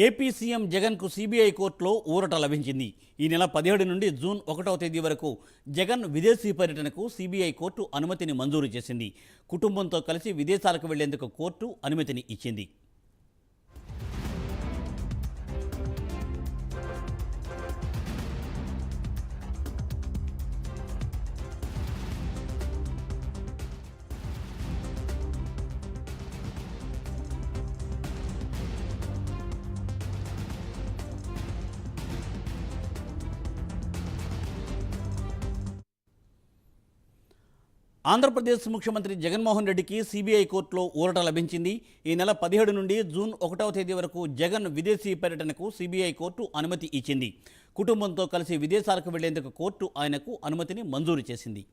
AP CM జగన్కు CBI కోర్టులో ఊరట లభించింది. ఈ నెల 17 నుండి జూన్ 1వ తేదీ వరకు జగన్ విదేశీ పర్యటనకు సీబీఐ కోర్టు అనుమతిని మంజూరు చేసింది. కుటుంబంతో కలిసి విదేశాలకు వెళ్లేందుకు కోర్టు అనుమతిని ఇచ్చింది. ఆంధ్రప్రదేశ్ ముఖ్యమంత్రి జగన్మోహన్ రెడ్డికి సీబీఐ కోర్టులో ఊరట లభించింది. ఈ నెల 17 నుండి జూన్ 1వ తేదీ వరకు జగన్ విదేశీ పర్యటనకు సీబీఐ కోర్టు అనుమతి ఇచ్చింది. కుటుంబంతో కలిసి విదేశాలకు వెళ్లేందుకు కోర్టు ఆయనకు అనుమతిని మంజూరు చేసింది.